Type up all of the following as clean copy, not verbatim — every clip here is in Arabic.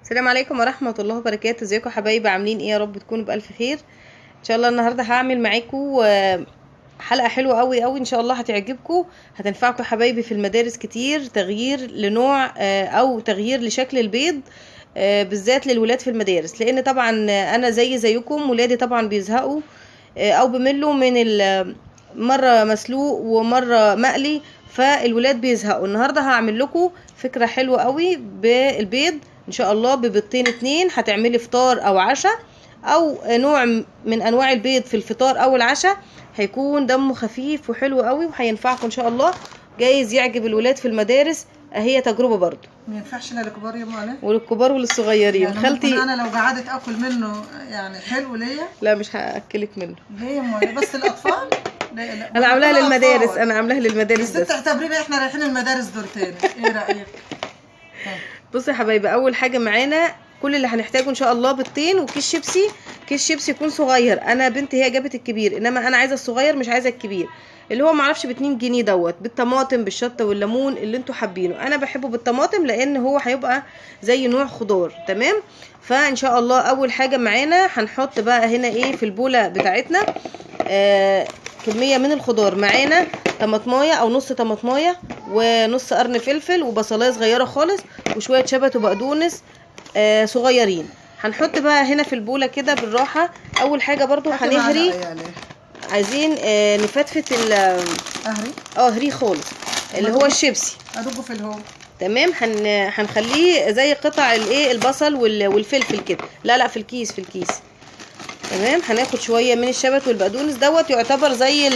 السلام عليكم ورحمة الله وبركاته. ازيكم يا حبايبي؟ عاملين ايه؟ يا رب تكونوا بألف خير ان شاء الله. النهاردة هعمل معاكم حلقة حلوة قوي قوي ان شاء الله، هتعجبكم هتنفعكم يا حبايبي في المدارس كتير. تغيير لنوع او تغيير لشكل البيض، بالذات للولاد في المدارس، لان طبعا انا زيكم ولادي طبعا بيزهقوا او بملوا من مرة مسلوق ومرة مقلي، فالولاد بيزهقوا. النهاردة هعمل لكم فكرة حلوة قوي بالبيض ان شاء الله، ببيضتين اتنين هتعملي فطار او عشاء، او نوع من انواع البيض في الفطار او العشاء. هيكون دمه خفيف وحلو قوي وهينفعكم ان شاء الله، جايز يعجب الولاد في المدارس. هي تجربة برضو، ما ينفعش للكبار يا ماما، وللكبار وللصغيرين. يعني خالتي انا لو قعدت اكل منه يعني حلو ليا. لا مش هاكلك منه. ليه يا ماما؟ بس الاطفال. لا انا عاملاها كلنا للمدارس، أطفال. انا عاملاها للمدارس الست بس. تعتبرينا احنا رايحين المدارس دور تاني، ايه رايك؟ بصي يا حبايبي، اول حاجه معانا كل اللي هنحتاجه ان شاء الله بيضتين وكيس شيبسي. كيس شيبسي يكون صغير، انا بنتي هي جابت الكبير، انما انا عايزه الصغير مش عايزه الكبير، اللي هو معرفش ب2 جنيه دوت، بالطماطم بالشطه والليمون اللي انتوا حابينه. انا بحبه بالطماطم لان هو هيبقى زي نوع خضار. تمام. فان شاء الله اول حاجه معانا هنحط بقى هنا ايه في البوله بتاعتنا كميه من الخضار. معانا طماطمايه او نص طماطمايه ونص قرن فلفل وبصلايه صغيره خالص وشويه شبت وبقدونس صغيرين. هنحط بقى هنا في البوله كده بالراحه. اول حاجه برضو هنهري، عايزين نفتفت هري خالص اللي هو الشيبسي، ادوبه في الهو. تمام. هنخليه زي قطع الايه البصل والفلفل كده. لا في الكيس، تمام. هناخد شويه من الشبت والبقدونس دوت، يعتبر زي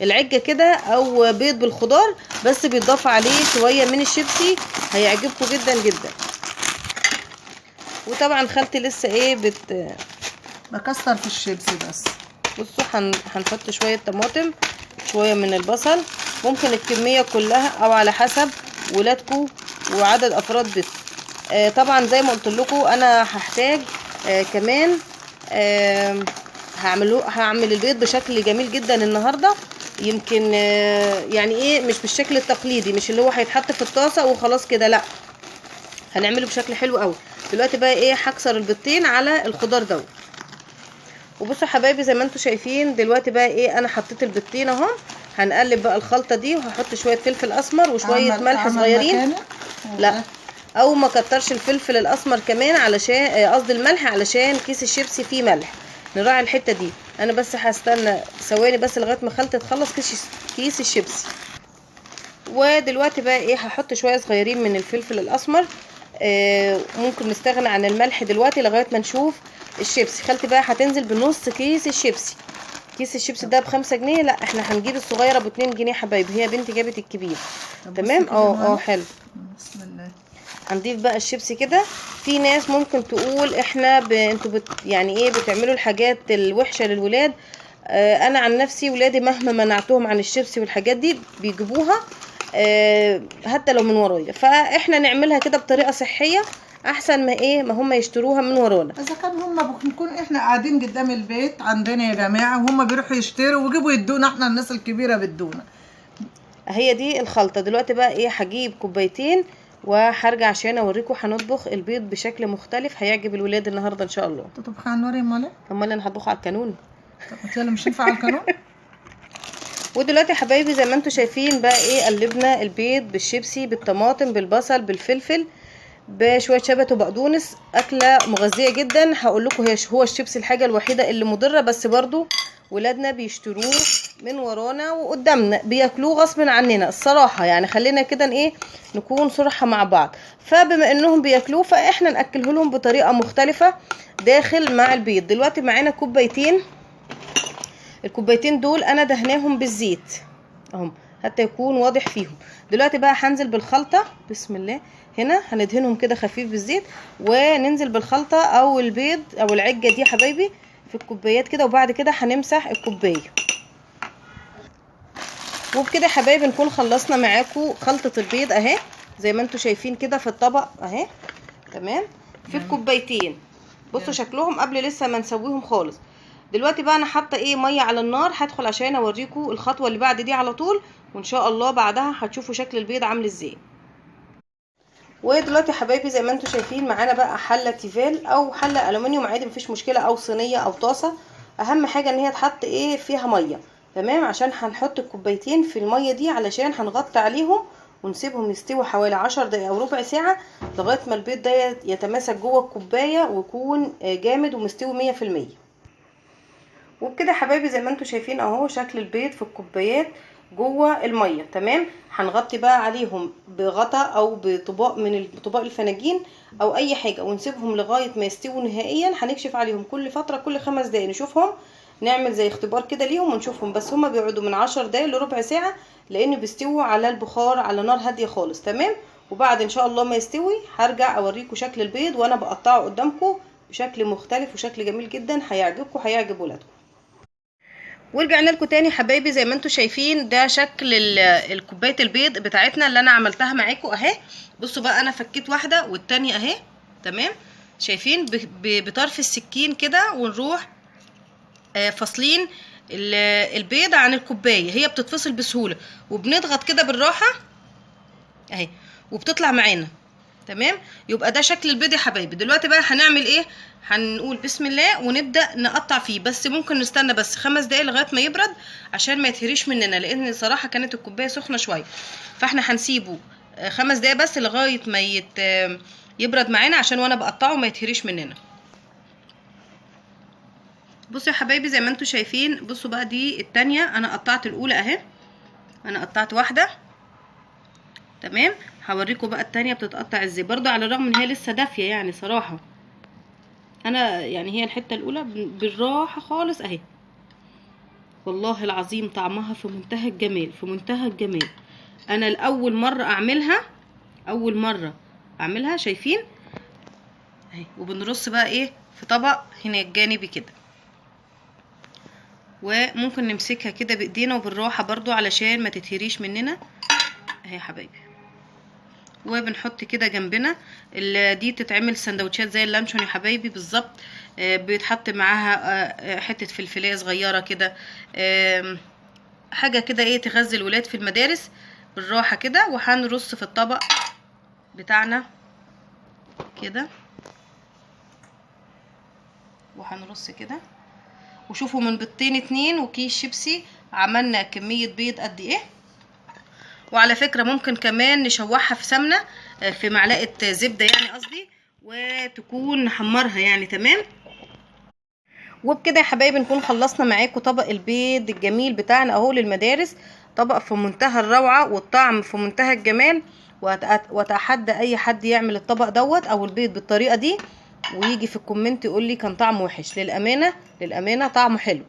العجه كده او بيض بالخضار، بس بيضاف عليه شويه من الشيبسي، هيعجبكم جدا جدا. وطبعا خالتي لسه ايه بكسر في الشيبسي بس. بصوا هنحط شويه طماطم، شويه من البصل، ممكن الكميه كلها او على حسب ولادكم وعدد افراد بيت. طبعا زي ما قلت لكم انا هحتاج كمان هعمل البيض بشكل جميل جدا النهارده. يمكن يعني ايه، مش بالشكل التقليدي، مش اللي هو هيتحط في الطاسه وخلاص كده، لا، هنعمله بشكل حلو قوي. دلوقتي بقى ايه، هكسر البيضتين على الخضار دوت. وبصوا يا حبايبي زي ما انتم شايفين دلوقتي بقى ايه، انا حطيت البيضتين اهم. هنقلب بقى الخلطه دي، وهحط شويه فلفل اسمر وشويه ملح صغيرين. لا، او ما كترش الفلفل الاسمر كمان، علشان قصدي الملح، علشان كيس الشيبسي فيه ملح، نراعي الحته دي. انا بس هستنى ثواني بس لغايه ما خالتي تخلص كيس الشيبسي. ودلوقتي بقى ايه، هحط شويه صغيرين من الفلفل الاسمر. ممكن نستغنى عن الملح دلوقتي لغايه ما نشوف الشيبسي. خالتي بقى هتنزل بنص كيس الشيبسي. كيس الشيبسي ده ب5 جنيه، لا احنا هنجيب الصغيره ب2 جنيه حبايبي، هي بنتي جابت الكبير. تمام. حلو. بسم الله. هنضيف بقى الشيبسي كده. في ناس ممكن تقول احنا انتوا يعني ايه بتعملوا الحاجات الوحشه للولاد. انا عن نفسي ولادي مهما منعتهم عن الشيبسي والحاجات دي بيجيبوها حتى لو من ورايا، فاحنا نعملها كده بطريقه صحيه احسن ما هم يشتروها من ورانا. اذا كان هم بنكون احنا قاعدين قدام البيت عندنا يا جماعه، وهم بيروحوا يشتروا ويجيبوا يدونا، احنا الناس الكبيره بدونا. هي دي الخلطه. دلوقتي بقى ايه، هجيب كوبايتين وهرجع عشان اوريكم هنطبخ البيض بشكل مختلف هيعجب الولاد النهارده ان شاء الله. تطبخ على النار يا مالا؟ امال انا هطبخه على الكانون. طب يلا مش ينفع على القانون. ودلوقتي يا حبايبي زي ما انتم شايفين بقى ايه، قلبنا البيض بالشيبسي بالطماطم بالبصل بالفلفل بشويه شبت وبقدونس. اكله مغذيه جدا. هقول لكم هو الشيبسي الحاجه الوحيده اللي مضره، بس برضو ولادنا بيشتروه من ورانا وقدامنا بياكلوه غصب عننا الصراحه، يعني خلينا كده ايه نكون صراحه مع بعض. فبما انهم بياكلوه فاحنا ناكله لهم بطريقه مختلفه داخل مع البيض. دلوقتي معانا كوبايتين، الكوبايتين دول انا دهناهم بالزيت اهم حتى يكون واضح فيهم. دلوقتي بقى هنزل بالخلطه، بسم الله. هنا هندهنهم كده خفيف بالزيت، وننزل بالخلطه او البيض او العجه دي يا حبايبي في الكوبايات كده، وبعد كده هنمسح الكوبايه. وبكده يا حبايبي نكون خلصنا معاكم خلطه البيض اهي، زي ما انتم شايفين كده في الطبق اهي. تمام. في الكوبايتين بصوا شكلهم قبل لسه ما نسويهم خالص. دلوقتي بقى انا حاطه ايه ميه على النار، هدخل عشان اوريكم الخطوه اللي بعد دي على طول، وان شاء الله بعدها هتشوفوا شكل البيض عامل ازاي. ودلوقتي يا حبايبي زي ما انتم شايفين معانا بقى حله تيفال او حله الومنيوم عادي مفيش مشكله، او صينيه او طاسه. اهم حاجه ان هي تحط ايه فيها ميه، تمام، عشان هنحط الكوبايتين في الميه دي علشان هنغطي عليهم ونسيبهم يستوي حوالي 10 دقايق او ربع ساعه لغايه ما البيض ده يتماسك جوه الكوبايه ويكون جامد ومستوي 100%. وبكده يا حبايبي زي ما انتم شايفين اهو شكل البيض في الكوبايات جوه الميه، تمام. هنغطي بقى عليهم بغطا او بطباق من طباق الفناجين او اي حاجه ونسيبهم لغايه ما يستووا نهائيا. هنكشف عليهم كل فتره كل 5 دقايق نشوفهم، نعمل زي اختبار كده ليهم ونشوفهم، بس هما بيقعدوا من 10 دقايق لربع ساعه لان بيستووا على البخار على نار هاديه خالص، تمام. وبعد ان شاء الله ما يستوي هرجع اوريكم شكل البيض وانا بقطعه قدامكم بشكل مختلف وشكل جميل جدا هيعجبكم هيعجب ولادكم. ورجعنا لكم تاني حبايبي زي ما انتم شايفين ده شكل الكوبايه البيض بتاعتنا اللي انا عملتها معاكم اهي. بصوا بقى انا فكيت واحده والتانيه اهي، تمام. شايفين بطرف السكين كده ونروح فاصلين البيض عن الكوبايه، هي بتتفصل بسهوله وبنضغط كده بالراحه اهي وبتطلع معانا، تمام. يبقى ده شكل البيض يا حبايبي. دلوقتي بقى هنعمل ايه؟ هنقول بسم الله ونبدا نقطع فيه، بس ممكن نستنى بس 5 دقايق لغايه ما يبرد عشان ما يتهريش مننا، لان صراحه كانت الكوبايه سخنه شويه، فاحنا هنسيبه 5 دقايق بس لغايه ما يبرد معانا عشان وانا بقطعه ما يتهريش مننا. بصوا يا حبايبي زي ما انتم شايفين، بصوا بقى دي التانية انا قطعت الاولى اهي، انا قطعت واحده، تمام. هوريكم بقى التانية بتتقطع ازاي، برضو على الرغم ان هي لسه دافيه يعني صراحه. انا يعني هي الحته الاولى بالراحه خالص اهي، والله العظيم طعمها في منتهى الجمال في منتهى الجمال. انا لاول مره اعملها، اول مره اعملها، شايفين اهي. وبنرص بقى ايه في طبق هنا جانبي كده، وممكن نمسكها كده بايدينا وبالراحه برضو علشان ما تتهريش مننا اهي يا حبايبي. وبنحط كده جنبنا دي تتعمل سندوتشات زي اللانشون يا حبايبي بالظبط. بيتحط معاها حته فلفلايه صغيره كده، حاجه كده ايه تغذي الولاد في المدارس بالراحه كده. وهنرص في الطبق بتاعنا كده، وهنرص كده. وشوفوا من بيضتين 2 وكيس شيبسي عملنا كميه بيض قد ايه. وعلى فكرة ممكن كمان نشوحها في سمنة في معلقة زبدة يعني قصدي، وتكون نحمرها يعني، تمام. وبكده يا حبايبي نكون خلصنا معاكم طبق البيض الجميل بتاعنا اهو للمدارس. طبق في منتهى الروعة والطعم في منتهى الجمال، واتحدى اي حد يعمل الطبق دوت او البيض بالطريقة دي ويجي في الكومنت يقول لي كان طعمه وحش. للأمانة طعمه حلو،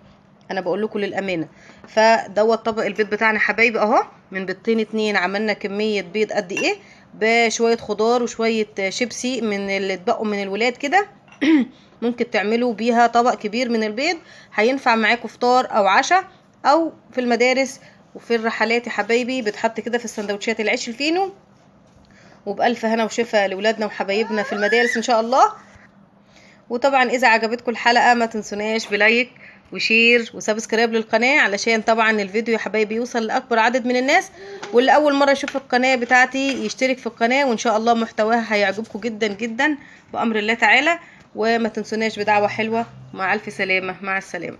انا بقول لكم للامانه. فدوت طبق البيض بتاعنا حبايبي اهو، من بيضتين 2 عملنا كميه بيض قد ايه بشويه خضار وشويه شيبسي من اللي اتبقوا من الولاد كده. ممكن تعملوا بيها طبق كبير من البيض، هينفع معاكم فطار او عشاء او في المدارس وفي الرحلات يا حبايبي. بتحط كده في السندوتشات العيش الفينو، وبألف هنا وشفا لاولادنا وحبايبنا في المدارس ان شاء الله. وطبعا اذا عجبتكم الحلقه ما تنسوناش بلايك وشير وسبسكرايب للقناه علشان طبعا الفيديو يا حبايبي يوصل لاكبر عدد من الناس، واللي اول مره يشوف القناه بتاعتي يشترك في القناه، وان شاء الله محتواها هيعجبكم جدا جدا بامر الله تعالى. وما تنسوناش بدعوه حلوه. مع الف سلامه، مع السلامه.